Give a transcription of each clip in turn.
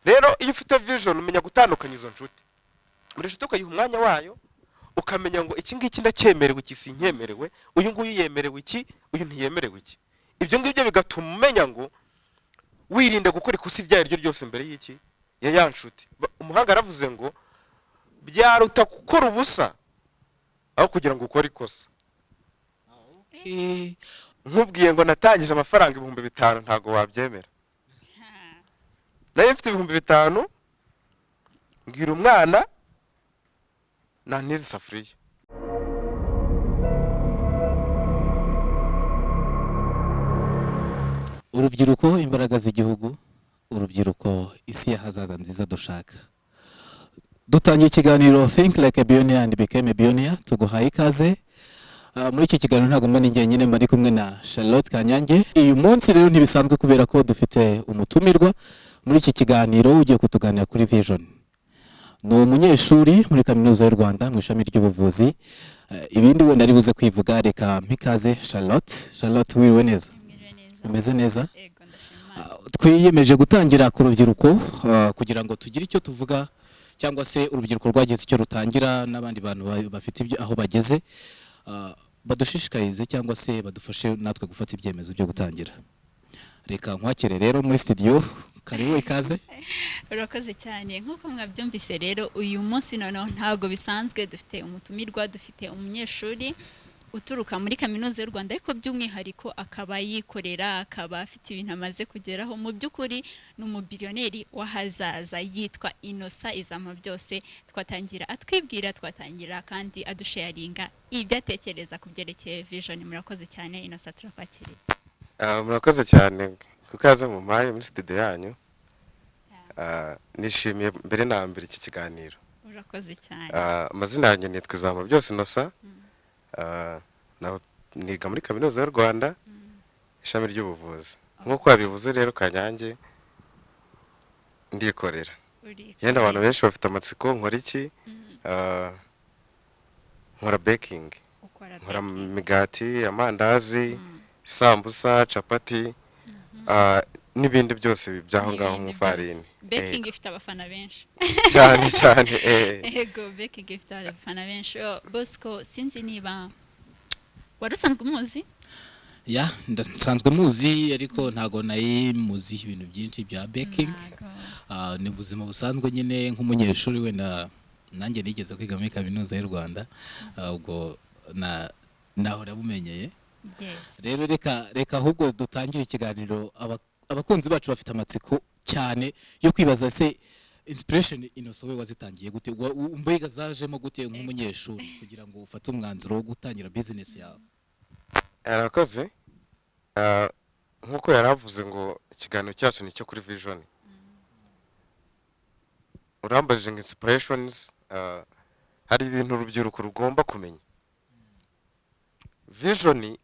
rero iyo ufite vision umenya gutandukanya izo nshuti muri nshuti ukayiha umwanya wayo ukamenya ngo iki ngiki ndacyemerewe iki sinkemerewe uyu nguyu yemerewe iki uyu ntiyemerewe iki ibyo ngibyo bigatuma umenya ngo wirinde gukora ikosa iryo ari ryo ryose mbere y'iki ya nshuti umuhanga aravuze ngo byaruta gukora ubusa aho kugira ngo ukore ikosa nkubwiye ngo natangije amafaranga 5,000 ntago wabyemera nayo mfite 5,000 mbwira umwana nanize isafuriya urubyiruko imbaraga z'igihugu urubyiruko isi y'ahazaza nziza dushaka dutangiye ikiganiro think like a billionaire and become a billionaire tuguhaye ikaze muri iki kiganiro ntabwo mba ninjye nyine mari kumwe na Charlotte Kanyange uyu munsi rero ntibisanzwe kubera ko dufite umutumirwa muri iki kiganiro ugiye kutuganira kuri vision ni umunyeshuri muri kaminuza y'u Rwanda mu ishami ry'ubuvuzi ibindi wenda ari buze kwivuga reka mpikaze Charlotte wiriwe neza umeze neza twiyemeje gutangira ku rubyiruko kugira ngo tugire icyo tuvuga cyangwa se urubyiruko rwagize icyo rutangira n'abandi bantu bafite ibyo aho bageze badushishikarize cyangwa se badufashe natwe gufata ibyemezo byo gutangira reka nkwakire rero muri studio karibu ikaze urakoze cyane nkuko mwabyumvise rero uyu munsi noneho ntabwo bisanzwe dufite umutumirwa dufite umunyeshuri uturuka muri kaminuza y'u Rwanda ariko by'umwihariko akaba yikorera akaba afite ibintu amaze kugeraho mu by'ukuri n'umubillionaire wahazaza yitwa Innocent izama byose twatangira atwibwira twatangira kandi adusharinga ibyatekereza ku byerekeye vision murakoze cyane Innocent turakwakiriye murakoze cyane kukaza mu maye muri studio yanyu nishimiye mbere na mbere iki kiganiro urakoze cyane amazina yanjye nitwa izama byose Innocent niga muri kaminuza y'u Rwanda ishami ry'ubuvuzi nk'uko yabivuze rero Kanyange ndikorera yenda abantu benshi bafite amatsiko nkora iki nkora baking nkora migati amandazi sambusa capati n'ibindi byose bibyaho ngaho mu farini baking ifite abafana benshi cyane yego baking ifite abafana benshi Bosco sinzi niba warusanzwe umuzi ya ndasanzwe muzi ariko ntago nayimuzi ibintu byinshi bya baking ni ubuzima busanzwe nyine nk'umunyeshuri wenda nanjye nigeze kwiga muri kaminuza y'u Rwanda ubwo naho rabumenyeye rero reka ahubwo dutangire ikiganiro abakunzi bacu bafite amatsiko cyane yo kwibaza se inspiration Innocent we wazitangiye gute mbega zajemo gute nk'umunyeshuri kugira ngo ufate umwanzuro wo gutangira business yawe arakoze nkuko yaravuze ngo ikiganiro cyacu ni cyo kuri vision urambaje inspirations hari ibintu urubyiruko rugomba kumenya vision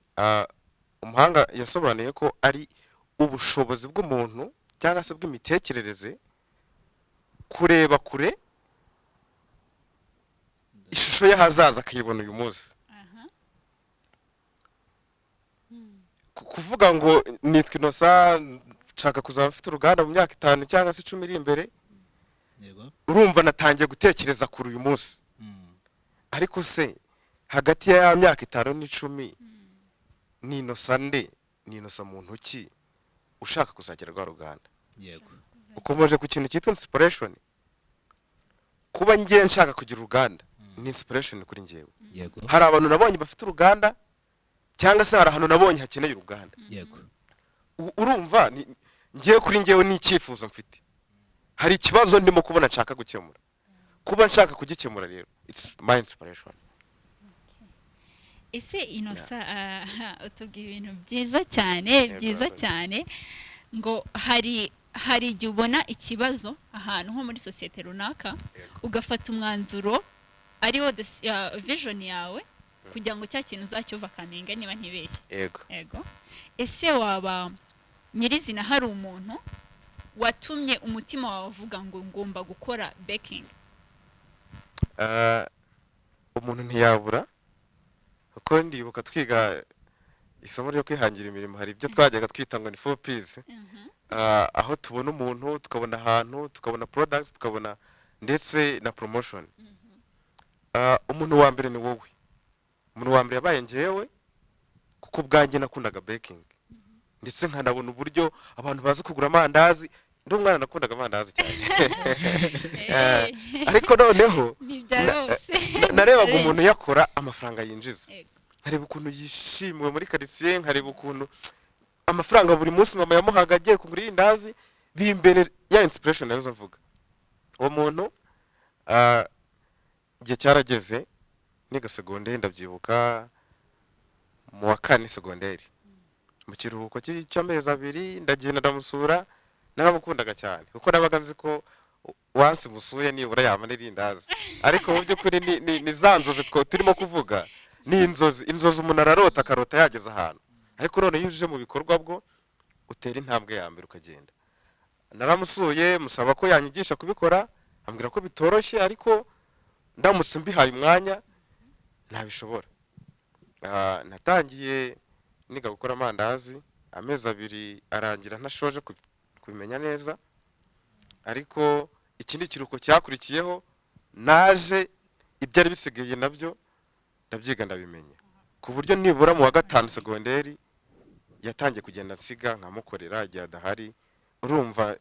umuhanga yasobanuye ko ari ubushobozi bw'umuntu cyangwa se bw'imitekerereze kureba kure ishusho y'ahazaza akayibona uyu munsi kuvuga ngo nitwa Innocent nshaka kuzaba mfite uruganda mu myaka 5 cyangwa se 10 iri imbere urumva natangiye gutekereza kuri uyu munsi ariko se hagati ya myaka 5 n'10 ni Innocent muntu ki ushaka kuzagera rwa ruganda yego ukomeje ku kintu cyitwa inspiration kuba ngiye nshaka kugira uruganda ni inspiration kuri ngewe yego hari abantu nabonye bafite uruganda cyangwa se hari ahantu nabonye hakeneye uruganda yego urumva ngiye kuri ngewe ni icyifuzo mfite hari ikibazo ndimo kubona nshaka gukemura kuba nshaka kugikemura rero it's my inspiration ese Innocent utubwira ibintu byiza cyane ngo hari igihe ubona ikibazo ahantu nko muri societe runaka ugafata umwanzuro ariwo vision yawe kugira ngo cya kintu uzacyuva kaninga niba ntibeshye yego ese waba nyirizina hari umuntu watumye umutima wawe uvuga ngo ngomba gukora baking umuntu ntiyabura kuko ndibuka twiga isomo ryo kwihangira imirimo hari ibyo twajyaga twita ngo ni 4 P's aho tubona umuntu tukabona ahantu tukabona products tukabona ndetse na promotion. Umuntu wa mbere ni wowe, umuntu wa mbere yabaye njyewe kuko bwanjye nakundaga baking ndetse nkanabona uburyo abantu bazi kugura amandazi. Ndi umwana nakundaga amandazi cyane ariko noneho narebaga umuntu yakora amafaranga yinjiza, nkareba ukuntu yishimiwe muri quartier, nkareba ukuntu amafaranga buri munsi mama yamuhaga agiye kugura indazi bimbere ya inspiration nayo zavuga. Uwo muntu igihe cyarageze niga secondaire, ndabyibuka mu wa 4 secondaire, mu kiruhuko cy'amezi 2 ndagenda ndamusura. Naramukundaga cyane kuko nabaga nzi ko once musuye nibura yamanira indazi, ariko mu by'ukuri ni zanzozi turimo kuvuga, ni inzozi umuntu ararota akarota yageze ahantu, ariko none yujuje mu bikorwa bwo utera intambwe ya mbere ukagenda. Naramusuye musaba ko yanyigisha kubikora, ambwira ko bitoroshye ariko ndamutse mbihaye umwanya ntabishobora. Natangiye niga gukora amandazi, amezi 2 arangira ntashoje kubimenya neza, ariko ikindi kiruko cyakurikiyeho naje ibyari bisigaye nabyo ndabyiga ndabimenya, ku buryo nibura mu wa 5 secondaire yatangiye kugenda nsiga nkamukorera igihe adahari. Urumva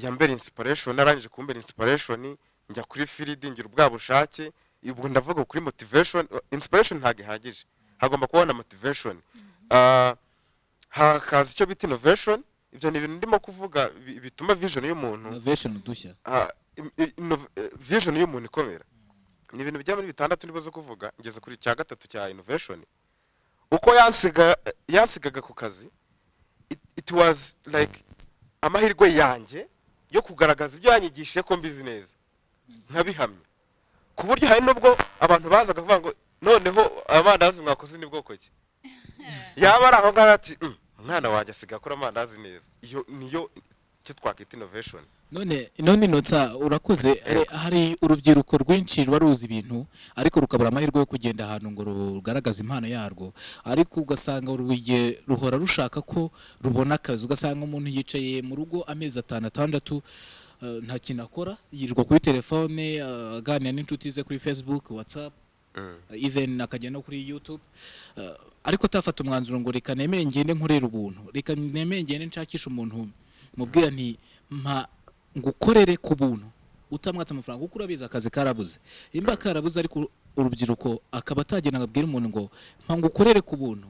yambere inspiration, narangije kumbera inspiration njya kuri field ngira ubwa bushake. Ubwo ndavuga kuri motivation, inspiration ntago ihagije, hagomba kubona motivation, hakaza icyo bita innovation. Ibyo ni ibintu ndimo kuvuga bituma vision y'umuntu, innovation dushya, vision y'umuntu ikomera. Ni ibintu bijya muri 6 ndiboze kuvuga, ngeze kuri cya 3 cya innovation. Uko yansigaga ku kazi, it was like amahirwe yanjye yo kugaragaza ibyo yanyigishije ko mbizi neza nkabihamya, ku buryo hari nubwo abantu bazaga kuvuga ngo noneho amandazi mwakoze ni bwoko ki, yaba ari aho ngaho ati umwana wanjye asiga akora amandazi neza. Iyo niyo cyo twakita innovation. none inotsa urakoze. Hari urubyiruko rwinshi ruzi ibintu ariko rukabura amahirwe yo kugenda ahantu ngo rugaragaze impano yarwo, ariko ugasanga ruhora rushaka ko rubona akazi. Ugasanga umuntu yicaye mu rugo amezi 5-6 nta kintu akora, yirirwa kuri telefone aganira n'inshuti ze kuri Facebook, WhatsApp, even akajya no kuri YouTube, ariko tafata umwanzuro ngo reka nemere ngende nkorera ubuntu, reka nemere ngende nshakisha umuntu mubwira nti mpa ngukorere ku buntu utamwatsa amafaranga kuko urabiza akazi karabuze. Imba karabuze ariko urubyiruko akaba atagenda abwira umuntu ngo mpa ngukorere ku buntu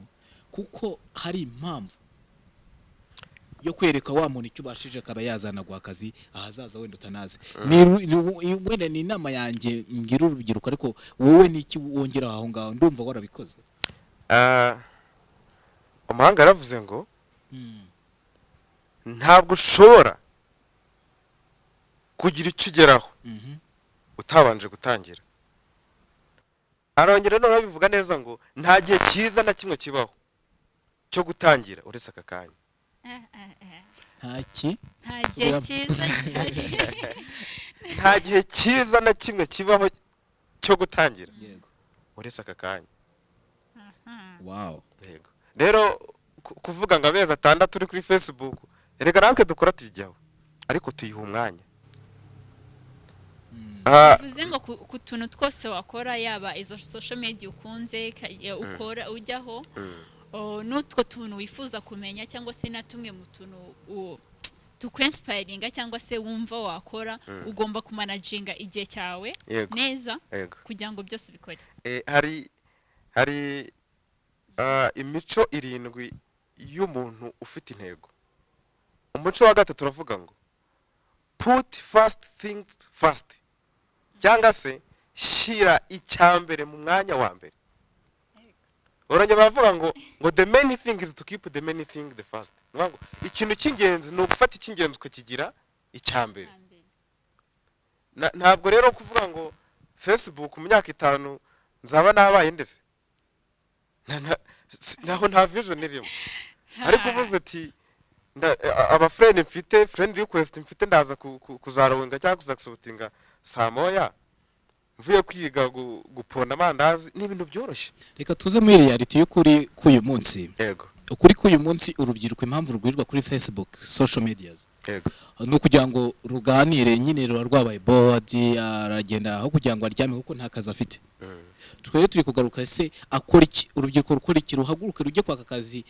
kuko hari impamvu yo kwereka wa muntu icyo bashije akaba yazana gwa akazi ahazaza wenda utanaze. Wenda ni inama yanjye ngira urubyiruko, ariko wowe niki wongera aho ngaho? Ndumva warabikoze. Umuhanga yaravuze ngo ntabwo ushobora kugira icyo ugeraho utabanje gutangira. Arongera none bivuga neza ngo nta gihe cyiza na kimwe kibaho cyo gutangira uretse aka kanya. Nta gihe cyiza na kimwe kibaho cyo gutangira uretse aka kanya. Wow. Yego. Rero kuvuga ngo amezi 6 uri kuri Facebook, erega natwe dukora tujyaho ariko tuyiha umwanya. Bivuze ngo ku tuntu twose wakora, yaba izo social media ukunze ukora ujyaho, n'utwo tuntu wifuza kumenya cyangwa se na tumwe mu tuntu tukwenspiringa cyangwa se wumva wakora, ugomba kumanaginga igihe cyawe neza kugira ngo byose ubikore. Hari imico 7 y'umuntu ufite intego. Umuco wa 3 turavuga ngo put first things first, cyangwa se shira icyambere mu mwanya wa mbere. Oranje bavuga ngo the main thing is to keep the main thing the first. Ngo ikintu cy'ingenzi no gufata icy'ingenzi ukakigira icyambere. Ntabwo rero kuvuga ngo Facebook mu myaka 5 nzaba nabaye ndetse naho nta vision irimo, ariko uvuze ati aba friend mfite, friend request mfite, ndaza kuzarawinga cyangwa kuzakusubutinga saa moya mvuye kwiga gupona amandazi, ni ibintu byoroshye. Reka tuze muri reality y'ukuri k'uyu munsi. Yego. ukuri k'uyu munsi urubyiruko impamvu rugwirirwa kuri Facebook social medias yego ni ukugira ngo ruganire nyine ruba rwabaye bored aragenda aho kugira ngo aryame kuko nta kazi afite. Twebwe turi kugaruka ese akora iki urubyiruko rukora iki ruhaguruke rujye kwaka kazi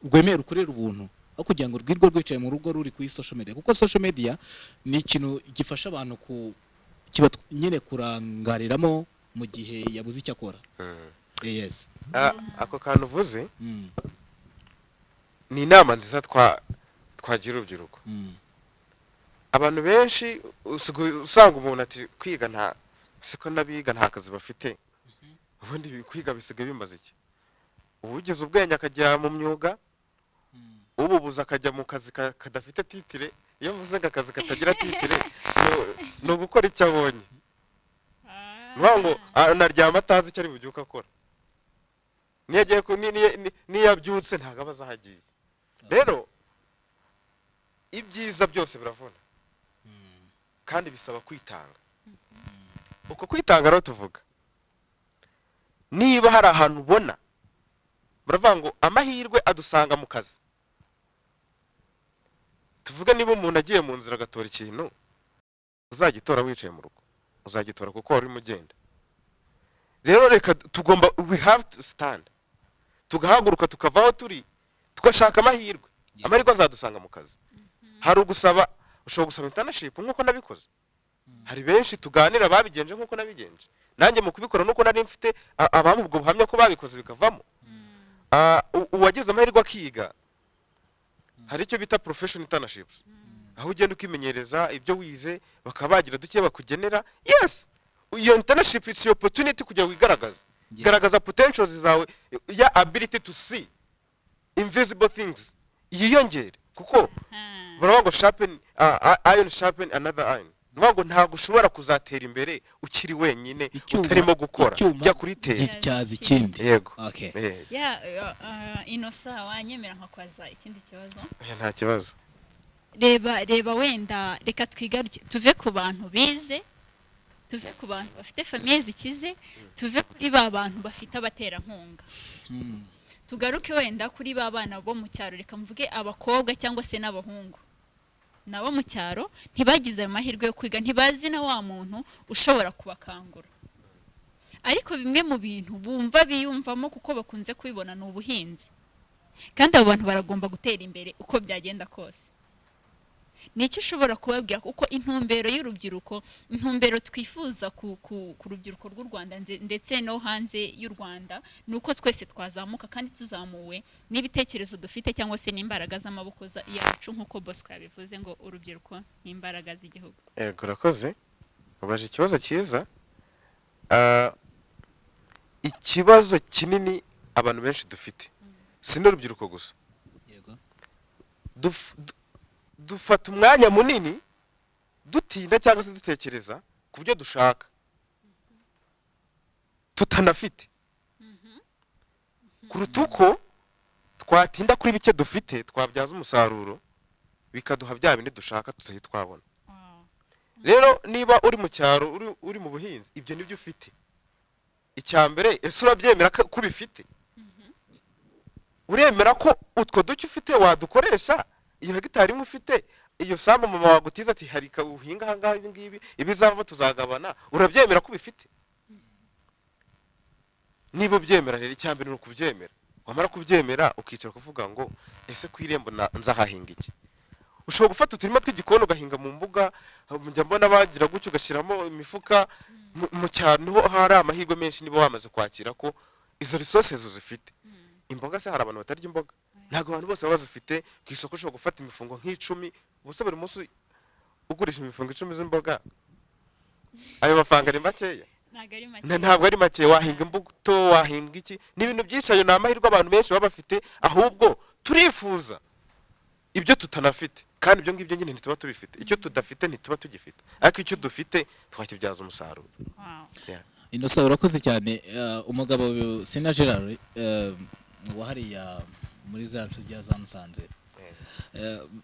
rwemera ukorera ubuntu aho kugira ngo rwirwe rwicaye mu rugo ruri kuri social media kuko social media ni ikintu gifasha abantu kiba nyine kurangariramo mu gihe yabuze icyo akora. Yes. Ako kantu uvuze ni inama nziza twagira urubyiruko. Abantu benshi usanga umuntu ati kwiga nta siko nabiga nta kazi bafite. Ubundi kwiga bisigaye bimaze iki? Ubugeze ubwenge akajya mu myuga, ububuza akajya mu kazi kadafite titire. Iyo mvuze akazi katagira titire no gukora icyo abonye. Nwango naryama atazi icyo ari bubyuka akora. Niyagiye niyabyutse ntago abazahagiye. Rero ibyiza byose biravuna. Kandi bisaba kwitanga. Uko kwitanga rero tuvuga. Niba hari ahantu ubona baravuga ngo amahirwe adusanga mu kazi. Tuvuga niba umuntu agiye mu nzira agatora ikintu uzagitora wicaye mu rugo. Uzagitora kuko wari mugenda. Rero reka tugomba we have to stand. Tugahaguruka tukavaho turi tugashaka amahirwe. Amahirwe azadusanga mu kazi. Hari ugusaba ushobora gusaba internship nkuko nabikoze. Hari benshi tuganira babigenje nkuko nabigenje. Nanjye mu kubikora nuko nari mfite abamu ubwo buhamya ko babikoze bikavamo. Uwageze amahirwe akiga hari icyo bita professional internships. Aho ugenda ukimenyereza ibyo wize bakabagira duke bakugenera. Yes. Iyo internship is your opportunity kujya wigaragaza. Garagaza potentials zawe ya ability to see invisible things. Yiyongere kuko baravuga sharpen iron sharpen another iron. Nubwo ntago ushobora kuzatera imbere ukiri wenyine utarimo gukora jya kuri tera gityaza ikindi. Yego. Okay. Inosa wanyemera nkakwaza ikindi kibazo? Nta kibazo. Reba wenda reka twigaruke tuve ku bantu bize, tuve ku bantu bafite famille zikize, tuve kuri ba bantu bafite abatera nkunga. Tugaruke wenda kuri ba bana bo mu cyaro, reka mvuge abakobwa cyangwa se n'abahungu. Nabo mu cyaro ntibagize amahirwe yo kwiga, ntibazi na wa muntu ushobora kubakangura. Ariko bimwe mu bintu bumva biyumvamo kuko bakunze kubibona ni ubuhinzi. Kandi abo bantu baragomba gutera imbere uko byagenda kose. Niki ushobora kubabwira kuko intumbero y'urubyiruko, intumbero twifuza ku rubyiruko rw'u Rwanda ndetse no hanze y'u Rwanda nuko twese twazamuka kandi tuzamuwe n'ibitekerezo dufite cyangwa se n'imbaraga z'amaboko yacu nkuko Bosco yabivuze ngo urubyiruko n'imbaraga z'igihugu. Yego urakoze. Ubaje ikibazo cyiza. Ikibazo kinini abantu benshi dufite. Si n'urubyiruko gusa. Yego. Dufata umwanya munini dutinda cyangwa se dutekereza ku byo dushaka tutanafite kuruta uko twatinda kuri bike dufite twabyaza umusaruro bikaduha bya bindi dushaka tutari twabona. Rero niba uri mu cyaro uri mu buhinzi ibyo nibyo ufite. Icyambere ese urabyemera ko bifite? Uremera ko utwo duke ufite wadukoresha iyo hegitari imwe ufite iyo sambu mama wagutiza ati harika uhinga hangaha ibi ngibi ibizava tuzagabana, urabyemera ko bifite? Niba byemera rero icyambere no kubyemera. Wamara kubyemera ukicara kuvuga ngo ese kwirembo nzahahinga iki? Ushobora gufata uturima tw'igikoni ugahinga mu mbuga, njya mbona bagira gutyo ugashiramo imifuka mu cyaro niho hari amahirwe menshi niba wamaze kwakira ko izo resources uzifite. Imboga se hari abantu batarya imboga. Ntago abantu bose baba bazifite ku isoko ushobora gufata imifungo nk'icumi ubuse buri munsi ugurisha imifungo 10 z'imboga. Ayo mafaranga ni makeya. Ntabwo ari make. Wahinga imbuto wahinga iki n'ibintu byinshi ayo namahirwe abantu benshi baba bafite ahubwo turifuza ibyo tutanafite kandi ibyo ngibyo nyine ntituba tubifite. Icyo tudafite ntituba tugifite ariko icyo dufite twakibyaza umusaruro. Inosa urakoze cyane. Umugabo Sina Gerard wahariya muri zacu za Musanze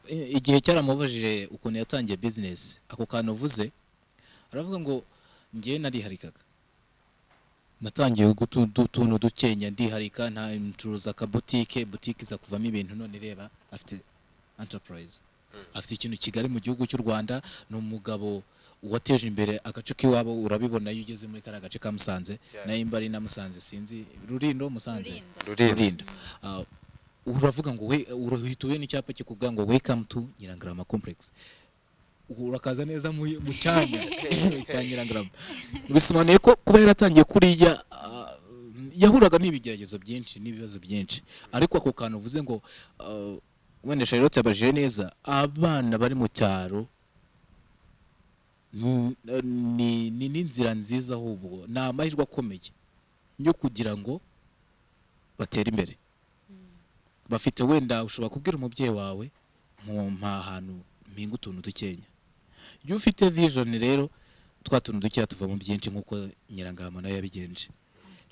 igihe cyaramubajije ukuntu yatangiye business ako kantu uvuze aravuga ngo ngiye nariharikaga natangiye utuntu dukenya ndiharika nta ncuruza ka boutique iza kuvamo ibintu none reba afite enterprise afite ikintu kigali mu gihugu cy'u Rwanda ni umugabo wateje imbere agace k'iwabo urabibona iyo ugeze muri kara gace ka Musanze na imbari na Musanze sinzi Rurindo Musanze Rurindo uravuga ngo we urahituye n'icyapa kikuvuga ngo welcome to Nyirangarama complex urakaza neza mu cyanya cya Nyirangarama bisobanuye ko kuba yaratangiye kuriya yahuraga n'ibigeragezo byinshi n'ibibazo byinshi ariko ako kantu uvuze ngo wenda Shiloh yabajije neza abana bari mu cyaro ni n'inzira nziza ahubwo ni amahirwe akomeye yo kugira ngo batere imbere bafite wenda ushobora kubwira umubyeyi wawe mpa ahantu mpinga utuntu dukenya iyo ufite vision rero twa tuntu dukeya tuvamo byinshi nk'uko Nyirangarama nayo yabigenje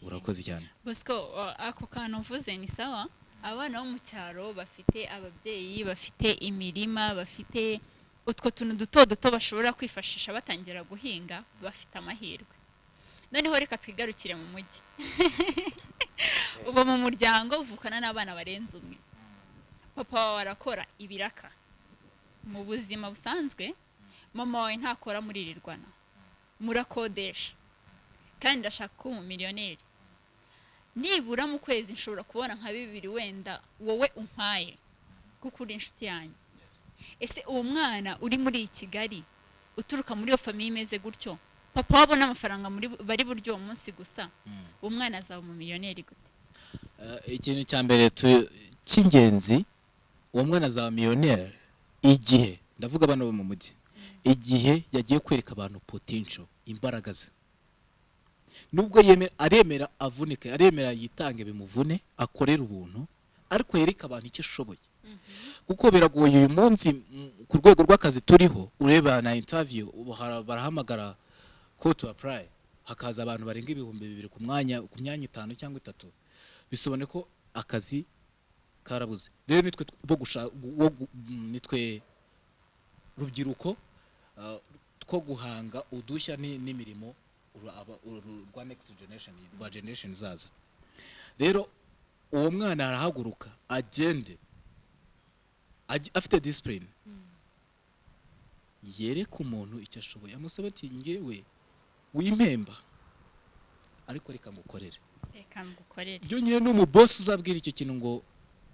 urakoze cyane Bosco ako kantu uvuze ni sawa abana bo mu cyaro bafite ababyeyi bafite imirima bafite utwo tuntu duto bashobora kwifashisha batangira guhinga bafite amahirwe noneho reka twigarukire mu mujyi uba mu muryango uvukana n'abana barenze umwe papa wawe arakora ibiraka mu buzima busanzwe mama wawe ntakora muririrwana murakodesha kandi ashaka kuba millionaire nibura mu kwezi nshobora kubona nka 2 wenda wowe umpaye kuko uri inshuti yanjye ese uwo mwana uri muri Kigali uturuka muri iyo famille imeze gutyo papa wabona amafaranga muri bari buryo uwo munsi gusa uwo mwana azaba mu millionaire gute ikintu cya mbere cy'ingenzi uwo mwana azaba millionaire igihe ndavuga abana bo mu mujyi igihe yagiye kwereka abantu potential imbaraga ze nubwo aremera avunike aremera yitange bimuvune akorera ubuntu ariko yereka abantu icyo ashoboye kuko biragoye uyu munsi ku rwego rw'akazi turiho ureba na interview barahamagara ko to apply hakaza abantu barenga 2,000 ku myanya 5 cyangwa 3 bisobone ko akazi karabuze rero nitwe rubyiruko two guhanga udushya n'imirimo rwa next generation rwa generation zaza rero uwo mwana arahaguruka agende afite discipline yereka umuntu icyo ashoboye amusaba ati ngewe wimpemba ariko reka ngukorere iyo nyine n'umuboss uzabwira icyo kintu ngo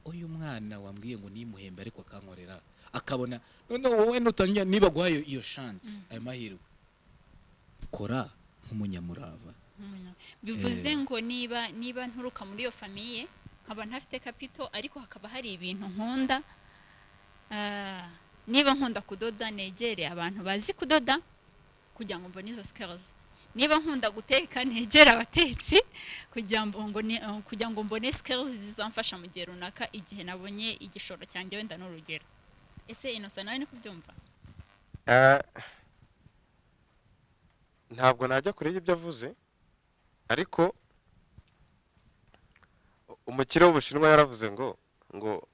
uyu mwana wambwiye ngo nimuhembe ariko akankorera akabona none wowe nutangira niba guhayo iyo chance ayo mahirwe kora nk'umunyamurava bivuze ngo niba nturuka muri iyo famille nkaba ntafite capital ariko hakaba hari ibintu nkunda niba nkunda kudoda negere abantu bazi kudoda kugira ngo mbone izo skills niba nkunda guteka negere abatetsi kugira ngo mbone skills zizamfasha mu gihe runaka igihe nabonye igishoro cyanjye wenda n'urugero ese Innocent nawe ni kubyumva ntabwo najya kure y'ibyo avuze ariko umukire w'Ubushinwa yaravuze ngo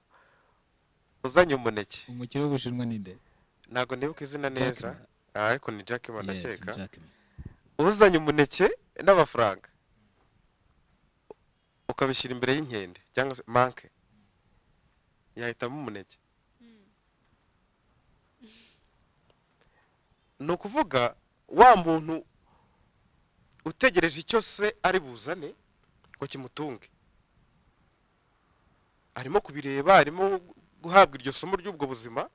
uzanye umuneke umukire w'Ubushinwa ninde ntago nibuka izina neza ariko ni Jack Ma ndakeka uzanye umuneke n'amafaranga ukabishyira imbere y'inkende cyangwa se manke yahitamo umuneke ni ukuvuga wa muntu utegereje icyo se ari buzane ngo kimutunge arimo kubireba arimo guhabwa iryo somo ry'ubwo buzima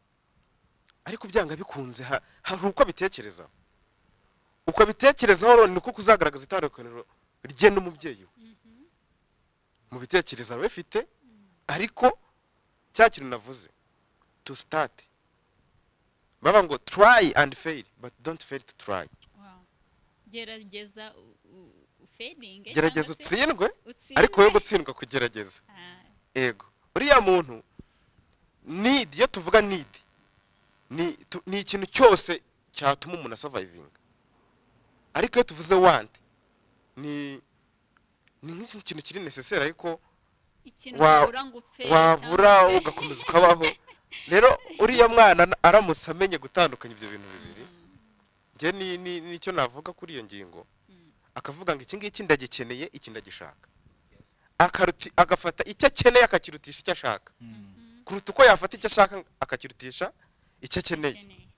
ariko byanga bikunze hari uko abitekereza uko abitekerezaho niko kuzagaragaza itandukaniro rye n'umubyeyi mu bitekereza bafite ariko cya kintu navuze to start baba ngo try and fail but don't fail to try gerageza failing gerageza utsindwe ariko we gutsindwa kugerageza ego uriya muntu need iyo tuvuga need ni ikintu cyose cyatuma umuntu surviving ariko iyo tuvuze want ni nk'ikintu kiri necessary ariko wabura ugakomeza ukabaho rero uriya mwana aramutse amenye gutandukanya ibyo bintu bibiri nge nicyo navuga kuri iyo ngingo akavuga ngo iki ngiki ndagikeneye iki ndagishaka agafata icyo akeneye akakirutisha icyo ashaka kuruta uko yafata icyo ashaka akakirutisha icyo akeneye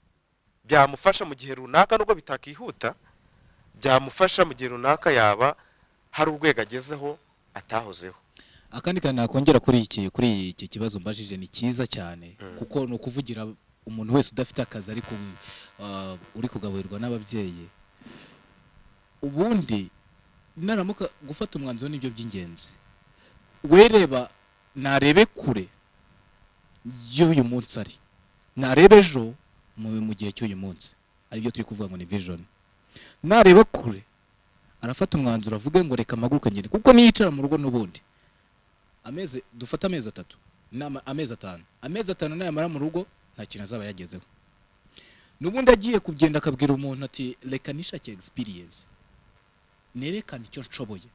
byamufasha mu gihe runaka nubwo bitakihuta byamufasha mu gihe runaka yaba hari urwego agezeho atahozeho. akandi kandi nakongera kuri iki kibazo mbajije ni cyiza cyane kuko no kuvugira umuntu wese udafite akazi ariko uri kugaburirwa n'ababyeyi ubundi naramuka gufata umwanzuro n'ibyo by'ingenzi wereba narebe kure y'uyu munsi ari narebe ejo mu gihe cy'uyu munsi aribyo turi kuvuga ngo ni vision nareba kure arafata umwanzuro avuge ngo reka amaguruka ngende kuko niyicara mu rugo n'ubundi dufata amezi 3 amezi 5 nayamara mu rugo nta kintu azaba yagezeho n'ubundi agiye kugenda akabwira umuntu ati reka nishake experience nerekana icyo nshoboye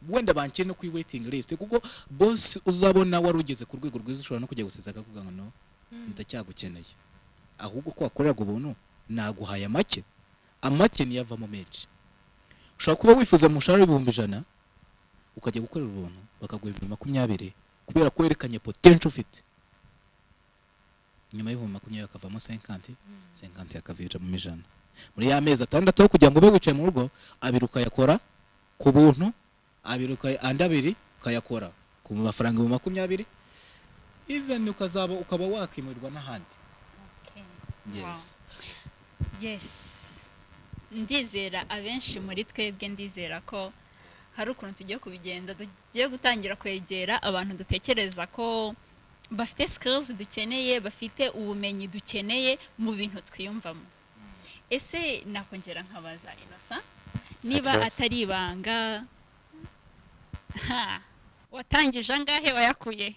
wenda bankeye no kuri waiting list kuko boss uzabona wari ugeze ku rwego rwiza ushobora no kujya guseza akavuga ngo no ndacyagukeneye ahubwo ko akorera ubuntu naguhaye amake niyo avamo menshi ushobora kuba wifuza umushahara w'ibihumbi 100 ukajya gukorera ubuntu bakaguha 20 kubera ko werekanye potential ufite nyuma y'ibihumbi 20 akavamo 50 akavira mu 100 muri ya mezi 6 kugira ngo ube wicaye mu rugo abiruka yakora ku buntu abiruka andabiri kayakora ku mafaranga 20 even ukaba wakimurirwa n'ahandi. Yes ndizera abenshi muri twebwe ndizera ko hari ukuntu tugiye kubigenza tugiye gutangira kwegera abantu dutekereza ko bafite skills dukeneye bafite ubumenyi dukeneye mu bintu twiyumvamo. Ese nakongera nkabaza Innocent niba atari ibanga watangije angahe wayakuye?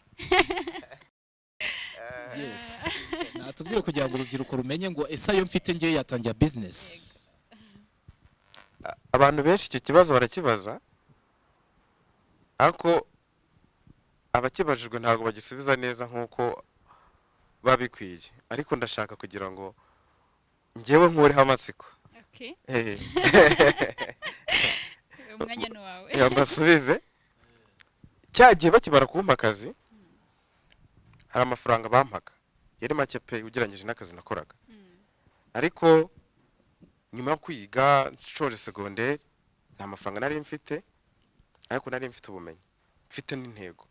Yes natubwire kugira ngo urubyiruko rumenye ngo ese ayo mfite ngiye yatangira business. Abantu benshi iki kibazo barakibaza ariko abakibajijwe ntabwo bagisubiza neza nkuko babikwiye ariko ndashaka kugira ngo ngewe nkureho amatsiko. Okay. Umwanya ni wawe. Yambasubize cyagiye bakibara kumpa akazi hari amafaranga bampaga yari make pe ugereranyije n'akazi nakoraga ariko nyuma yo kwiga nshore secondaire nta mafaranga nari mfite ariko nari mfite ubumenyi mfite n'intego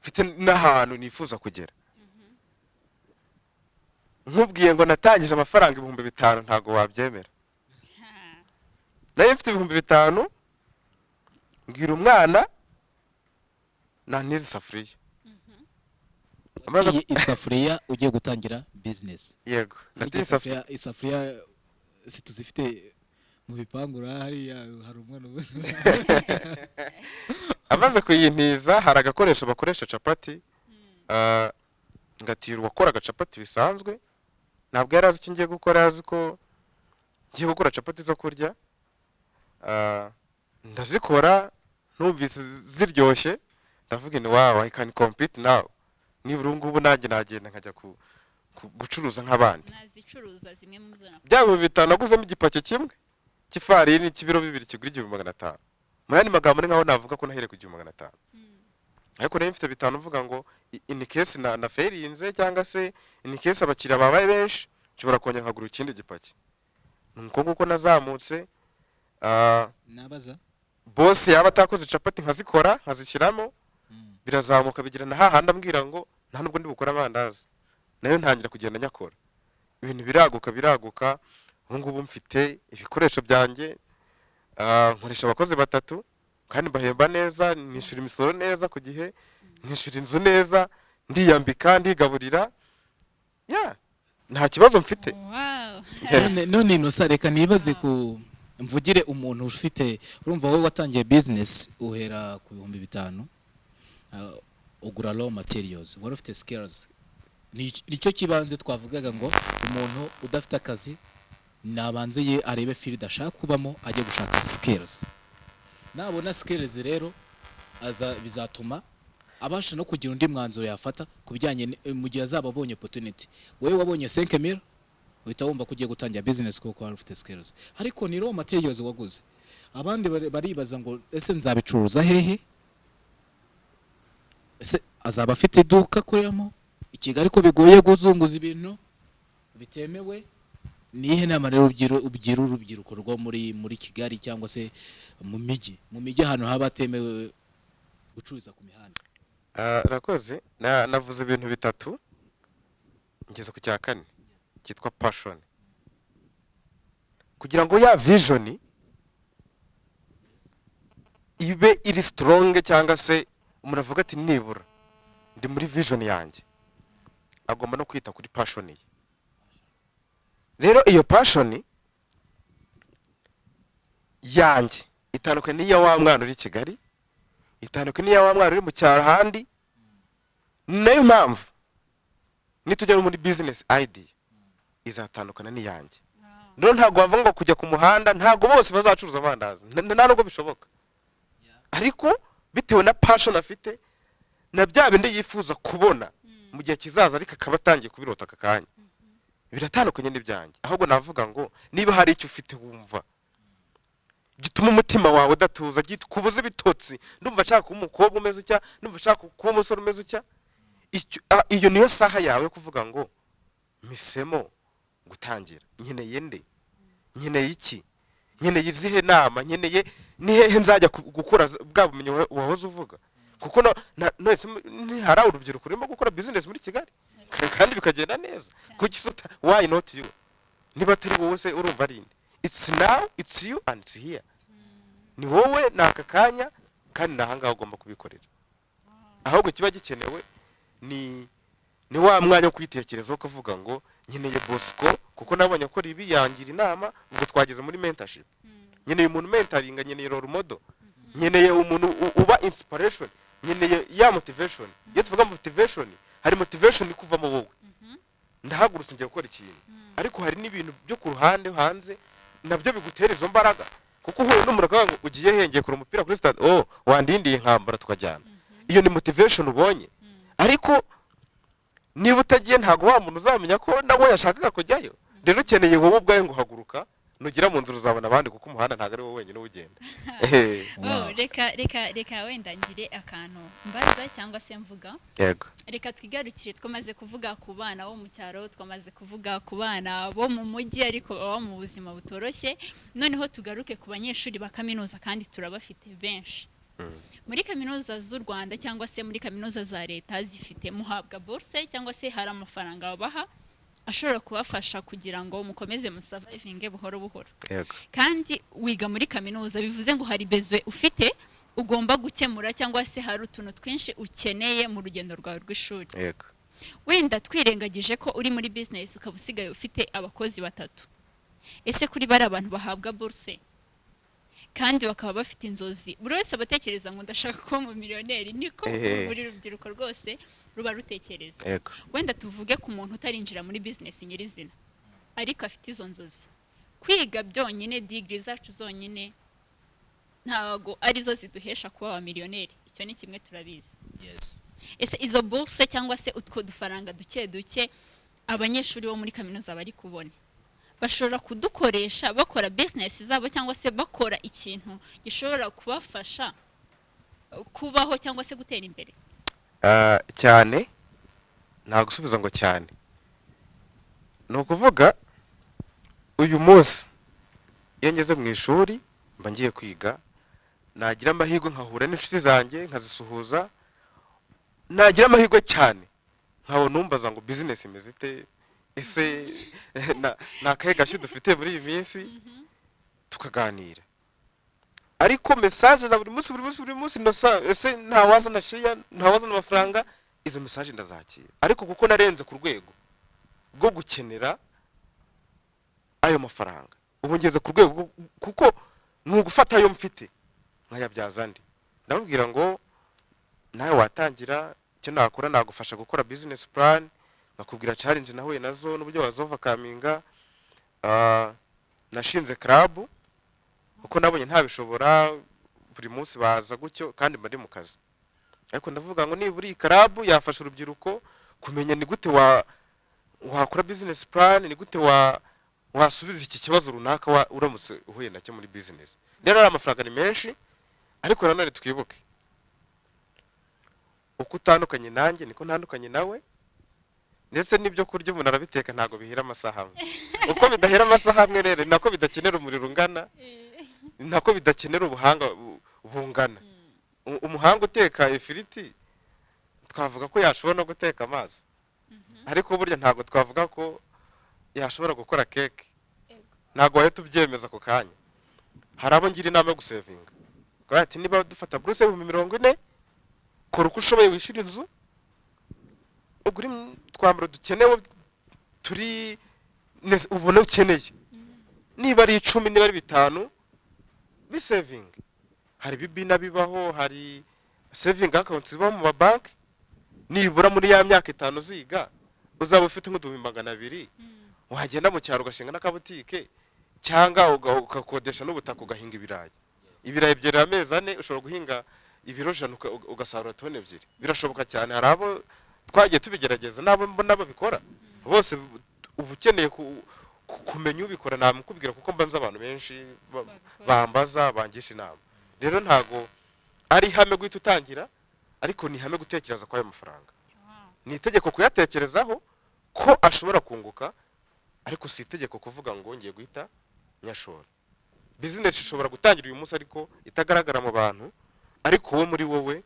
mfite n'ahantu nifuza kugera. Nkubwiye ngo natangije amafaranga 5,000 ntago wabyemera. Nari mfite 5,000 ngira umwana na nizi safuriya. Iyi isafuriya ugiye gutangira business. Yego. Nati isafuriya situzifite mu bipangura hari umwana amaze kuyintiza hari agakoresho bakoresha capati ngatira uwakoraga capati bisanzwe ntabwo yari azi icyo ngiye gukora azi ko ngiye gukora capati zo kurya ndazikora numvise ziryoshye ndavuga ni wow I can compete now nibura ngubu nanjye nagenda nkajya gucuruza nk'abandi nazicuruza zimwe mu zona byabo bitanu naguzemo igipake kimwe cy'ifarini cy'ibiro 2 kigura 500 muyandi magambo nkaho navuga ko nahere ku 500 ariko nari mfite bitanu uvuga ngo in case na fairinze cyangwa se in case abakiriya babaye benshi nshobora kongera nkagura ikindi gipake nuko nguko nazamutse nabaza boss yaba atakoze capati nkazikora nkazishyiramo birazamuka bigira na hahanda mbwira ngo nta nubwo ndi bukora amandazi nayo ntangira kugenda nyakora ibintu biraguka ngubu mfite ibikoresho byanjye nkoresha abakozi 3 kandi bahemba neza nishura imisoro neza ku gihe nishura inzu neza ndiyambika ndigaburira nta kibazo mfite. None Innocent reka nibaze ku mvugire umuntu ufite urumva wowe watangiye business uhera ku 5,000 ugura raw materials wari ufite skills nicyo kibanze twavugaga ngo umuntu udafite akazi nabanze ye arebe field ashaka kubamo ajye gushaka skills nabona skills rero bizatuma abasha no kugira undi mwanzuro yafata kubijyanye mu gihe azaba abonye opportunity wewe wabonye 5,000 uhita wumva ko ugiye gutangira business kuko wari ufite skills. Ariko ni raw materials waguze. Abandi baribaza ngo ese nzabicuruza hehe? Ese azaba afite iduka akoreramo i Kigali ko bigoye guzunguza ibintu bitemewe? Nihe nama rero ubyira urubyiruko rwo muri Kigali cyangwa se mu mijyi ahantu haba atemewe gucuruza ku mihanda? Rakoze navuze ibintu bitatu ngeze ku cya kane cyitwa passion. Kugira ngo ya vision ibe iri strong cyangwa se umuntu avuga ati nibura ndi muri vision yanjye, agomba no kwita kuri passion ye. Rero iyo passion yanjye itandukanye n'iya wa mwana uri Kigali, itandukanye n'iya wa mwana uri mu cyaro handi. Nayo mpamvu nitujya muri business idea izatandukana n'iyanjye. Rero ntago bavuga ngo kujya ku muhanda, ntago bose bazacuruza amandazi, nta nubwo bishoboka. Ariko bitewe na passion afite na bya bindi yifuza kubona mu gihe kizaza, ariko akaba atangiye kubirota akakanya, biratandukanye n'ibyanjye. Ahubwo navuga ngo niba hari icyo ufite wumva gituma umutima wawe udatuza, kubuza ibitotsi, ndumva nshaka kuba umukobwa umeze utya, ndumva nshaka kuba umusore umeze utya, iyo niyo saha yawe yo kuvuga ngo misemo gutangira. Nkeneye nde? Nkeneye iki? Nkeneye izihe nama? Nkeneye ni hehe nzajya gukora bwa bumenyi wahoze uvuga? Kuko hari urubyiruko rurimo gukora business muri Kigali kandi bikagenda neza. Kugisuta why not you? Niba atari wowe se urumva ari inde? It's now, it's you and it's here. Ni wowe naka kanya kandi nahangaho ugomba kubikorera. Ahubwo kiba gikenewe ni wa mwanya wo kwitekerezaho kuvuga ngo nkeneye Bosco kuko nabonye ko ibi yangira inama. Ubwo twageze muri mentorship, nkeneye umuntu mentoring, nkeneye role model, nkeneye umuntu uba inspiration, nkeneye ya motivation. Iyo tuvuga motivation, hari motivation ikuvamo wowe, ndahagurutse ngiye gukora ikintu, ariko hari n'ibintu byo ku ruhande hanze nabyo bigutera izo mbaraga. Kuko uhuye n'umuntu akavuga ngo ugiye hengeye kuri umupira kuri stade, wandindiye nkambara tukajyana. Iyo ni motivation ubonye. Ariko niba utagiye ntago wa muntu uzamenya ko nawe yashakaga kujyayo. Rero ukeneye wowe ubwawe ngo haguruka, nugira mu nzira uzabona abandi, kuko umuhanda ntago ari wowe wenyine ugenda. Reka wenda ngire akantu mbaza cyangwa se mvuga. Yego. Reka twigarukire, twamaze kuvuga ku bana bo mu cyaro, twamaze kuvuga ku bana bo mu mujyi ariko baba mu buzima butoroshye. Noneho tugaruke ku banyeshuri ba kaminuza, kandi turabafite benshi. Muri kaminuza z'u Rwanda cyangwa se muri kaminuza za leta zifite muhabwa bourse cyangwa se hari amafaranga babaha ashobora kubafasha kugira ngo mukomeze musurvivinge buhoro buhoro. Yego. Kandi wiga muri kaminuza bivuze ngo hari bezwe ufite ugomba gukemura, cyangwa se hari utuntu twinshi ukeneye mu rugendo rwawe rw'ishuri. Yego. Wenda twirengagije ko uri muri business ukaba usigaye ufite abakozi batatu. Ese kuri bari abantu bahabwa bourse kandi bakaba bafite inzozi, buri wese abatekereza ngo ndashaka kuba mu millionaire, niko buri rubyiruko rwose ruba rutekereza. Yego. Wenda tuvuge ku muntu utarinjira muri business nyirizina ariko afite izo nzozi. Kwiga byonyine, degree zacu zonyine ntago arizo ziduhesha kuba wa millionaire. Icyo ni kimwe turabizi. Yes. Ese izo bourse cyangwa se utwo dufaranga duke abanyeshuri bo muri kaminuza bari kubona bashobora kudukoresha bakora business zabo, cyangwa se bakora ikintu gishobora kubafasha kubaho cyangwa se gutera imbere? Cyane nta gusubiza ngo cyane. No kuvuga uyu munsi iyo ngeze mu ishuri mba ngiye kwiga, nagira amahirwe nkahura n'inshuti zanjye nkazisuhuza, nagira amahirwe cyane nkabona numbaza ngo business imeze ite, ese nakahe gashya dufite muri iyi minsi, tukaganira. Ariko message za buri munsi ese ntawazana share, ntawazana amafaranga, izo message ndazakira. Ariko kuko narenze ku rwego bwo gukenera ayo mafaranga, ubu ngeze ku rwego kuko n'ugufata ayo mfite nkayabyaza ndi, ndababwira ngo nawe watangira icyo nakora, nagufasha gukora business plan, nakubwira challenge nahuye nazo n'uburyo wazovakaminga. Nashinze club kuko nabonye ntabishobora, buri munsi baza gutyo kandi mba ndi mu kazi. Ariko ndavuga ngo niburi club yafasha urubyiruko kumenya ni gute wakora business plan, ni gute wasubiza iki kibazo runaka uramutse uhuye nacyo muri business. Rero amafaranga ni menshi, ariko nanone twibuke uko utandukanye nanjye niko ntandukanye nawe, ndetse n'ibyo kurya umuntu arabiteka ntago bihira amasaha amwe. Uko bidahera amasaha amwe rero nako bidakenera umuriro ungana, nako bidakenera ubuhanga bungana. Umuhanga uteka ifiriti twavuga ko yashobora no guteka amazi, ariko burya ntago twavuga ko yashobora gukora keke, ntago wahita ubyemeza ku kanya. Hari abo ngira inama yo gusevinga, ati niba dufata buruse 40, kora uko ushoboye wishyura inzu, ugura twambaro dukenewe turi ubone ukeneye, niba ari 10 niba ari 5 bisevinga. Hari bibina bibaho, hari saving accounts ziba mu banki, nibura muri ya myaka 5 ziga uzaba ufite nk'u200 wagenda mu cyaro ugashinga n'akabutike, cyangwa ugakodesha n'ubutaka ugahinga ibirayi. Ibirayi byera amezi 4, ushobora guhinga ibiro 100 ugasarura tone 2. Birashoboka cyane. Hari abo twagiye tubigerageza nabo mbona babikora bose. Ubu ukeneye kumenya ubikora namukubwira, kuko mbanza abantu benshi bambaza bangisha inama. Rero ntago ari hame guhita utangira, ariko ni hame gutekereza kwa ayo mafaranga. Ni itegeko kuyatekerezaho ko ashobora kunguka, ariko si itegeko kuvuga ngo ngiye guhita nyashora. Business ishobora gutangira uyu munsi ariko itagaragara mu bantu, ariko wo muri wowe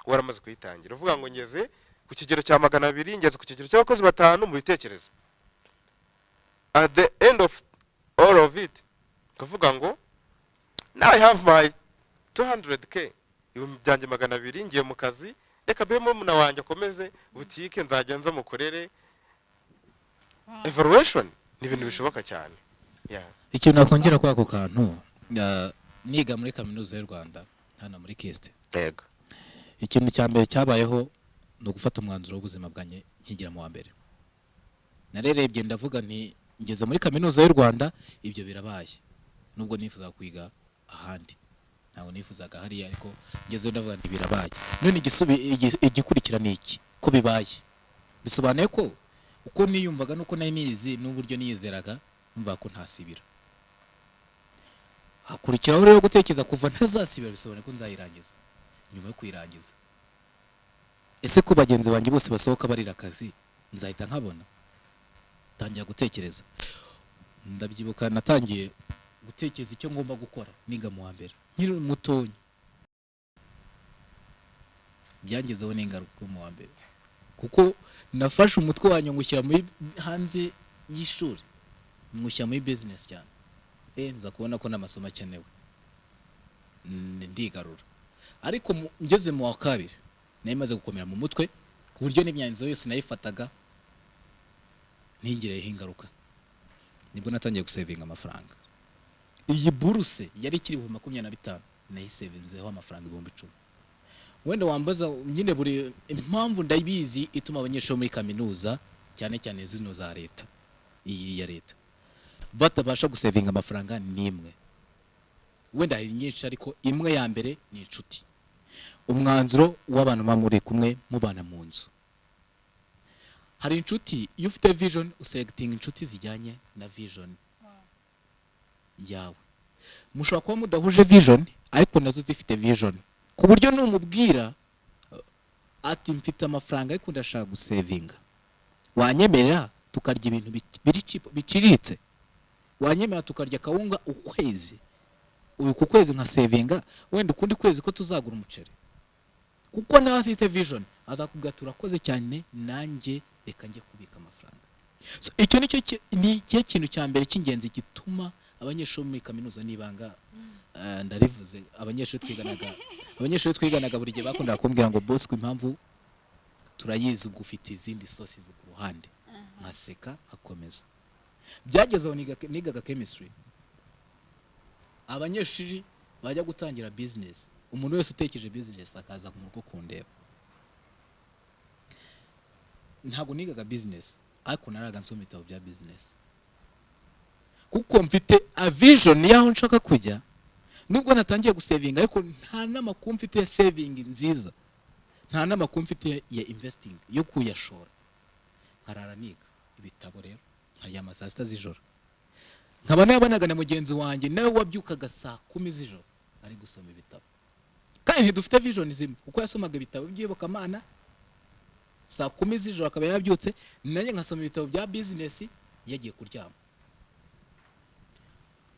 waramaze kuyitangira. Uvuga ngo ngeze ku kigero cya 200, ngeze ku kigero cy'abakozi 5 mu bitekerezo. At the end of all of it, kuvuga ngo now I have my 200k, ibyanjye 200, ngiye mu kazi, reka bemo muna wanjye akomeze butike, nzagenza mukorere. Evaluation ni ibintu bishoboka cyane. Ikintu nakongera kwa ako kantu, niga muri kaminuza y'u Rwanda hano muri Kiste. Yego. Ikintu cya mbere cyabayeho no gufata umwanzuro w'ubuzima bwanye nkigira mu wa mbere. Narerebye ndavuga nti ngeze muri kaminuza y'u Rwanda, ibyo birabaye. Nubwo nifuza kwiga ahandi, ntago nifuzaga hariya, ariko ngeze ndavuga nti birabaye. None igikurikira ni iki ko bibaye? Bisobanuye ko uko niyumvaga nuko nari nizi n'uburyo niyizeraga, numva ko ntasibira. Hakurikiraho rero gutekereza kuva ntazasibira, bisobanuye ko nzayirangiza. Nyuma yo kuyirangiza, ese ko bagenzi banjye bose basohoka barira akazi, nzahita nkabona? Tangiye gutekereza. Ndabyibuka natangiye gutekereza icyo ngomba gukora niga mu wa mbere, nkiri mutonyi. Byangezeho n'ingaruka mu wa mbere, kuko nafashe umutwe wanyu ngushyira muri hanze y'ishuri, ngushyira muri business cyane. Nza kubona ko n'amasomo akenewe, ndigarura. Ariko ngeze mu wa kabiri nayo imaze gukomera mu mutwe, ku buryo n'imyanzuro yose nayifataga ntigireho ingaruka. Nibwo natangiye gusevinga amafaranga. Iyi buruse yari ikiri 25, nayisevinzeho amafaranga 10,000. Wenda wambaza nyine buri impamvu ndayibizi ituma abanyeshuri muri kaminuza cyane cyane zino za leta, iyi ya leta, batabasha gusevinga amafaranga nimwe. Wenda hari nyinshi, ariko imwe ya mbere ni inshuti. Umwanzuro w'abantu bamuri kumwe mubana mu nzu. Hari inshuti, iyo ufite vision uselecting inshuti zijyanye na vision yawe. Mushobora kuba mudahuje vision, ariko nazo zifite vision, ku buryo numubwira ati mfite amafaranga ariko ndashaka gusevinga, wanyemerera tukarya ibintu biciriritse? Wanyemerera tukarya kawunga ukwezi, uyu ku kwezi nka sevinga, wenda ukundi kwezi ko tuzagura umuceri? Kuko nawe afite vision, azakubwira turakoze cyane, nanjye reka njye kubika amafaranga. So icyo ni kintu cya mbere cy'ingenzi gituma abanyeshuri muri kaminuza nibanga. Ndarivuze abanyeshuri twiganaga buri gihe bakundaga kumbwira ngo boss, ko impamvu turayizi gufite izindi sources ku ruhande. Nkaseka akomeza. Byagezeho nigaga chemistry, abanyeshuri bajya gutangira business, umuntu wese utekereje business akaza kumuruko kundeba. Ntago nigaga business, ariko naraga nsoma ibitabo bya business, kuko mfite a vision yaho nshaka kujya. Nubwo natangiye gusevinga, ariko nta n'amakuru mfite ya saving nziza, nta n'amakuru mfite ya investing yo kuyashora. Nkarara niga ibitabo rero nkaryama saa sita z'ijoro nkaba nabanaga na mugenzi wanjye nawe wabyukaga saa 10 z'ijoro ari gusoma ibitabo kandi ntidufite vision zimwe kuko yasomaga ibitabo by'iyobokamana saa 10 z'ijoro akaba yabyutse nanjye nkasoma ibitabo bya business yagiye kuryama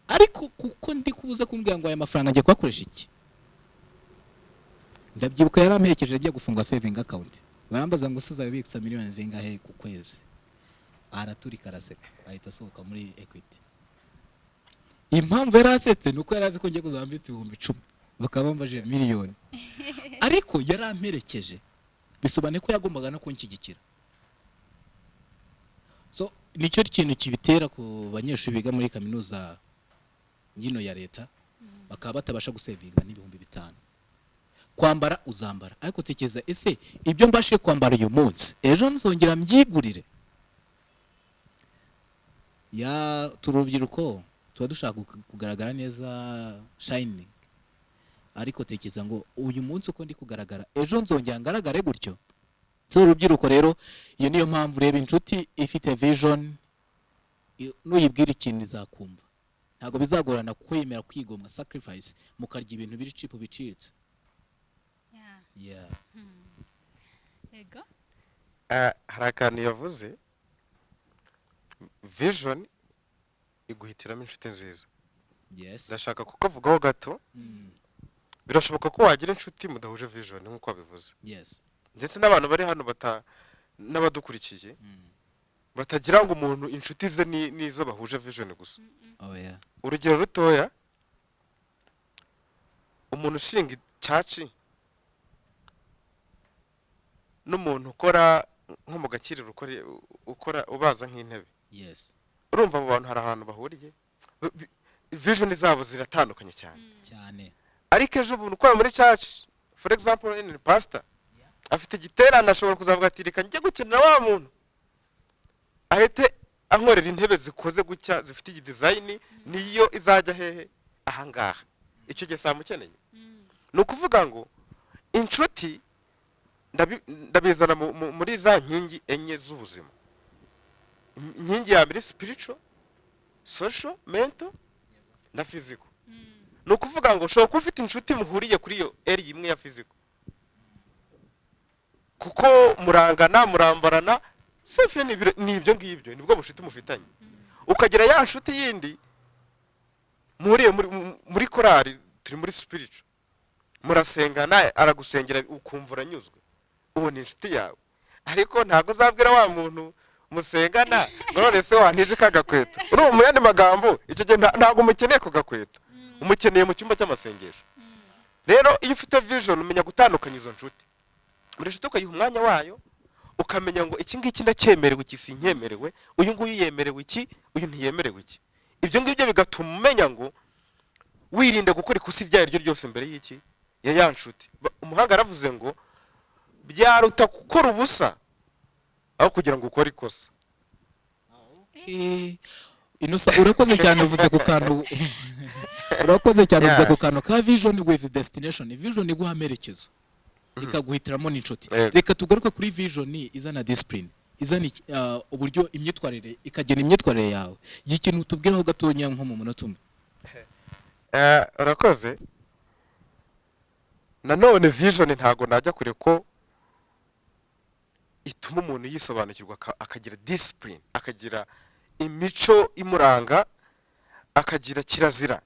ariko kuko ndi kubuza kumbwira ngo aya mafaranga ngiye kuyakoresha iki ndabyibuka yaramperekeje agiye gufunga saving account barambaza ngo uzabikisa miliyoni zingahe ku kwezi araturika araseka ahita asohoka muri equity impamvu yarasetse nuko yarazi ko ngiye kuzambitsa 10,000 bakaba bambaje miliyoni ariko yaramperekeje bisobane ko yagombaga no kunshyigikira so nicyo kintu kibitera ku banyeshuri biga muri kaminuza yino ya leta bakaba batabasha gusevinga n'ibihumbi 5 kwambara uzambara ariko tekeza ese ibyo mbashe kwambara uyu munsi ejo nzongera mbyigurire ya turubyiruko tuba dushaka kugaragara neza shining ariko tekeza ngo uyu munsi uko ndi kugaragara ejo nzongera ngaragare gutyo turubyiruko rero iyo niyo mpamvu reba inshuti ifite vision nuyibwira ikintu izakumva ntago bizagorana kwemera kwigomwa sacrifice mukarya ibintu biri cheap bicitse yeah yego hari akantu yavuze vision iguhitiramo inshuti nziza yes ndashaka kukavugaho gato birashoboka ko wagira inshuti mudahuje vision nk'uko wabivuze yes ndetse n'abantu bari hano n'abadukurikiye batagira ngo umuntu inshuti ze nizo bahuje vision gusa oh yeah urugero rutoya umuntu ushinga icaci n'umuntu ukora nko mu gakiriro ukora ubaza nk'intebe yes urumva abo bantu hari ahantu bahuriye vision zabo ziratandukanye cyane ariko ejo umuntu ukora muri church for example in pastor afite igiterane ashobora kuzavuga ati reka njye gukenera wa muntu ahite ankorera intebe zikoze gutya zifite igidesign niyo izajya hehe ahangaha icyo gihe samukeneye ni ukuvuga ngo inshuti ndabizana muri za nkingi enye z'ubuzima inkingi ya mbere spiritual social mental na physical ni ukuvuga ngo ushobora kuba ufite inshuti muhuriye kuri iyo eri imwe ya physical kuko murangana murambarana sefe ni ibyo ngibyo nibwo bushiti mufitanye ukagira ya nshuti yindi muhuriye muri korari turi muri spiritual murasengana aragusengera ukumva uranyuzwe uwo ni inshuti yawe ariko ntago uzabwira wa muntu musengana none se wantije kagakweto uri mu yandi magambo icyo gihe ntago umukeneye ko gakweto umukeneye mu cyumba cy'amasengesho rero iyo ufite vision umenya gutandukanya izo nshuti muri nshuti ukayiha umwanya wayo ukamenya ngo iki ngiki ndacyemerewe iki sinyemerewe uyu nguyu yemerewe iki uyu ntiyemerewe iki ibyo ngibyo bigatuma umenya ngo wirinde gukora ikosa iryo ari ryo ryose mbere y'iki ya nshuti umuhanga aravuze ngo byaruta gukora ubusa aho kugira ngo ukore ikosa inosa urakoze cyane uvuze ku kantu urakoze cyane uvuze ku kantu ka vision with destination vision iguha amerekezo ikaguhitiramo n'inshuti reka tugaruke kuri vision izana discipline izana uburyo imyitwarire ikagena imyitwarire yawe y'ikintu tubwiraho gatonya nko mu munota umwe urakoze nanone vision ntago najya kure ko ituma umuntu yisobanukirwa akagira discipline akagira imico imuranga akagira kirazira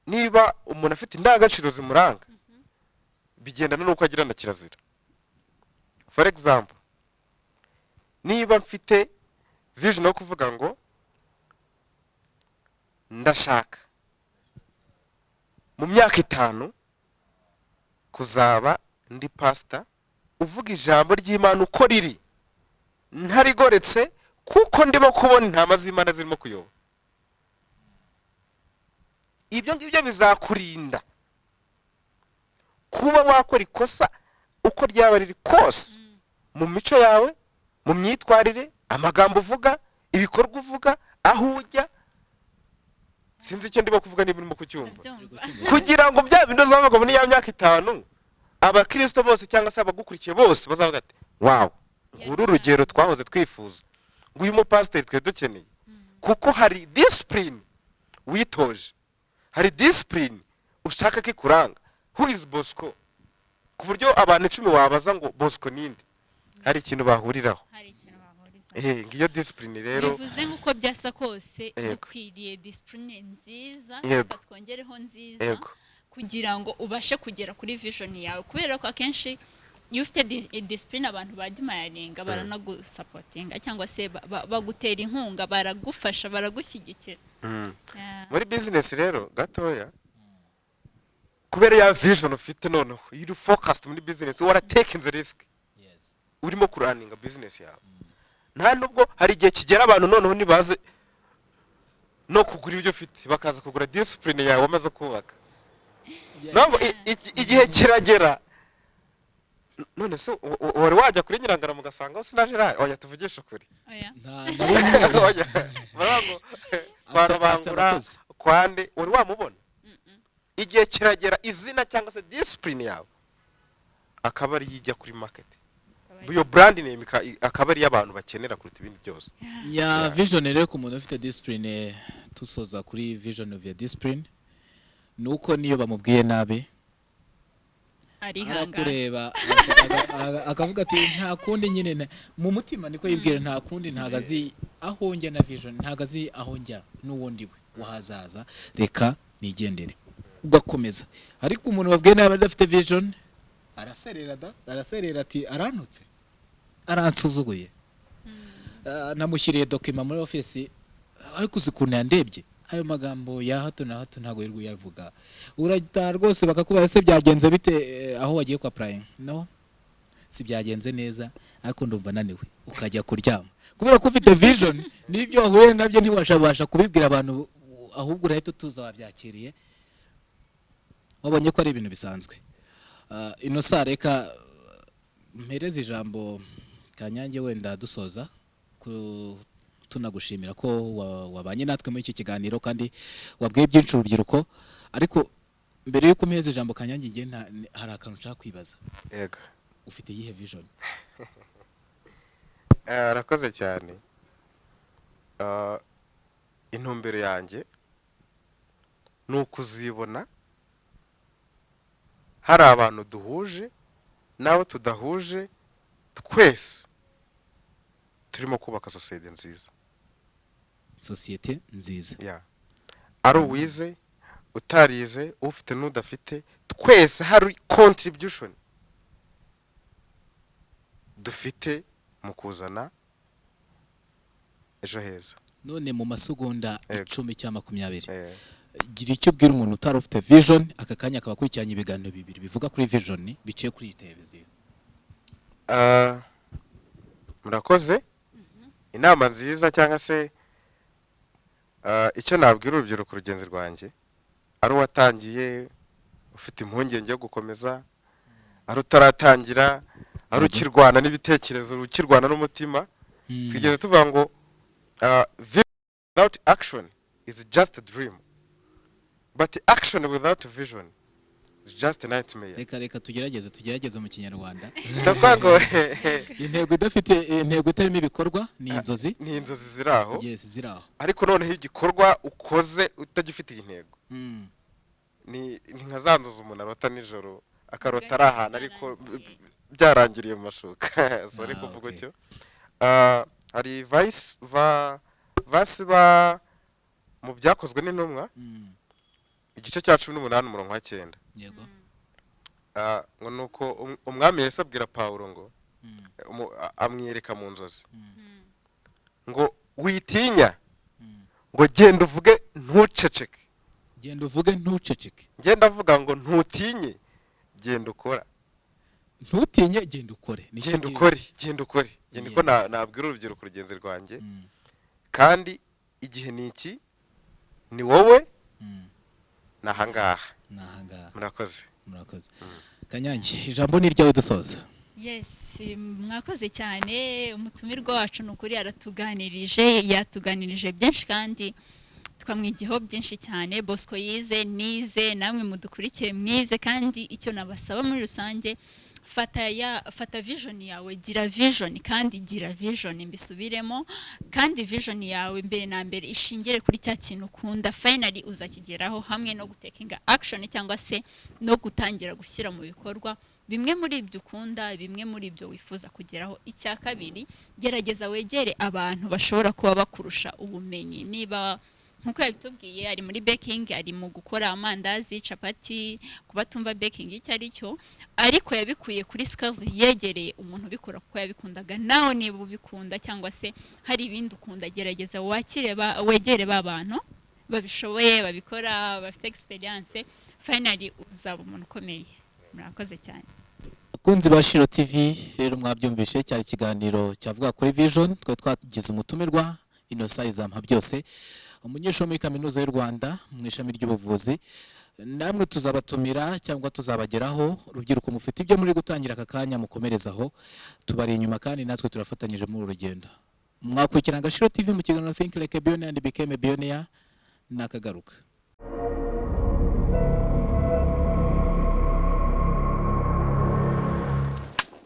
niba umuntu afite indangagaciro zimuranga bigendana n'uko agira na kirazira for example niba mfite vision yo kuvuga ngo ndashaka mu myaka 5 kuzaba ndi pastor uvuga ijambo ry'Imana uko riri ntarigoretse kuko ndimo kubona intama z'Imana zirimo kuyoba ibyo ngibyo bizakurinda kuba wakora ikosa uko ryaba riri kose mu mico yawe mu myitwarire amagambo uvuga ibikorwa uvuga aho ujya sinzi icyo ndimo kuvuga niba urimo kucyumva kugira ngo bya bintu zavuga muri ya myaka 5 abakristo bose cyangwa se abagukurikiye bose bazavuga ati wow uru urugero twahoze twifuza ngo uyu mupasiteri twe dukeneye kuko hari discipline witoje, hari discipline ushaka ko ikuranga. Who is Bosco? Ku buryo abantu 10 wabaza ngo Bosco ninde, hari ikintu bahuriraho. Ngiyo discipline rero bivuze nk'uko byasa kose dukwiriye discipline nziza, twongereho nziza kugira ngo ubashe kugera kuri vision yawe, kubera ko akenshi iyo ufite discipline abantu badimayaringa baranagusapotinga cyangwa se bagutera inkunga, baragufasha, baragushyigikira. Muri business rero gatoya, kubera ya vision ufite noneho you focused muri business, wara taking the risk, urimo kuraninga business yawe. Nta nubwo hari igihe kigera abantu noneho nibaze no kugura ibyo ufite bakaza kugura discipline yawe wamaze kubaka. Ntabwo igihe kiragera none se wari wajya kuri Nyirangara mugasanga sinaje ra oya tuvugisha kuri oya barango barabangura kwande wari wamubona. Igihe kiragera izina cyangwa se discipline yawe akaba ari yijya kuri market, buyo brand name akaba ari y'abantu bakenera kuruta ibindi byose. Ya vision rero ku muntu ufite discipline, tusoza kuri vision of your discipline, nuko niyo bamubwiye nabi arakureba akavuga ati nta kundi nyine mu mutima niko yibwira, nta kundi, ntagazi aho njya na vision, ntagazi aho njya n'uwundi we wahazaza, reka nigendere ugakomeza. Ariko umuntu babwiye nabi adafite vision araserera ati arantutse, aransuzuguye. Namushyiriye document muri office ariko uzikuntu yandebye, ayo magambo ya hato na hato ntago yirwo yavuga. Urahita rwose bakakubaza se byagenze bite aho wagiye kwa prime, no si byagenze neza ariko ndumva naniwe, ukajya kuryama kubera ko ufite vision. Nibyo wahuye nabyo ntiwashabasha kubibwira abantu, ahubwo urahita tuza wabyakiriye, wabonye ko ari ibintu bisanzwe. Inosa reka mpereze ijambo Kanyange wenda dusoza tunagushimira ko wabanye natwe muri iki kiganiro kandi wabwiye byinshi urubyiruko. Ariko mbere yuko mpereze ijambo Kanyange, ngiye hari akantu nshaka kwibaza. Yego, ufite yihe vision? Arakoze cyane. Intumbero yanjye ni ukuzibona hari abantu duhuje nabo tudahuje, twese turimo kubaka societe nziza. Societe nziza, ari uwize, utarize, ufite n'udafite, twese hari contribution dufite mu kuzana ejo heza. None mu masegonda 10 cyangwa 20 gira icyo ubwira umuntu utari ufite vision, aka kanya akaba akurikiranye ibiganiro bibiri bivuga kuri vision biciye kuri televiziyo. Murakoze. Inama nziza cyangwa se icyo nabwira urubyiruko rugenzi rwanjye, ari watangiye ufite impungenge yo gukomeza, ari utaratangira, ari ukirwana n'ibitekerezo, ukirwana n'umutima, twigeze tuvuga ngo without action is just a dream, but action without vision is just a nightmare. Reka tugerageze mu Kinyarwanda. Ndavuga intego idafite intego itarimo ibikorwa ni inzozi, ziraho. Yes, ziraho. Ariko noneho igikorwa ukoze utagifite intego ni nkazanzuza umuntu arota nijoro akarota ari ahantu ariko byarangiriye mu mashuka. Sorry kuvuga cyo. Hari ba mu byakozwe n'intumwa igice cya 18 umurongo wa 9. Yego. Ngo nuko umwami Yesu abwira Pawulo ngo amwireka mu nzozi ngo witinya, ngo genda uvuge ntuceceke. Genda avuga ngo ntutinye, genda ukora. Ntutinye, genda ukore. Genda ukore. Niko nabwira urubyiruko rugenzi rwanjye. Kandi igihe ni iki, ni wowe nahangaha. Murakoze. Kanyange, ijambo ni ryawe dusoza. Yes, mwakoze cyane. Umutumirwa wacu n'ukuri yatuganirije byinshi kandi twamwigiho byinshi cyane. Bosco yize, nize, namwe mudukurikiye mwize, kandi icyo nabasaba muri rusange fata vision yawe, gira vision kandi gira vision, mbisubiremo, kandi vision yawe mbere na mbere ishingire kuri cya kintu ukunda, finally uzakigeraho hamwe no gutekinga action cyangwa se no gutangira gushyira mu bikorwa bimwe muri ibyo ukunda, bimwe muri ibyo wifuza kugeraho. Icya kabiri, gerageza wegere abantu bashobora kuba bakurusha ubumenyi. Niba nkuko yabitubwiye ari muri baking, ari mu gukora amandazi, capati, kuba tumva baking icyo ari cyo, ariko yabikuye kuri skills, yegereye umuntu ubikora kuko yabikundaga. Nawe niba ubikunda cyangwa se hari ibindi ukunda, gerageza wegere ba bantu babishoboye, babikora, bafite experience, finally uzaba umuntu ukomeye. Murakoze cyane. Bakunzi ba SHILOH TV, rero mwabyumvishe, cyari ikiganiro cyavuga kuri vision. Twe twagize umutumirwa cy''50 byose, umunyeshuri muri kaminuza y'u Rwanda mu ishami ry'ubuvuzi. Namwe tuzabatumira cyangwa tuzabageraho. Urubyiruko mufite ibyo muri gutangira aka kanya, mukomerezaho, tubari inyuma kandi natwe turafatanyije muri urugendo. Mwakurikirana SHILOH TV mu kiganiro Think Like a Billionaire and Become a Billionaire. Nakagaruka.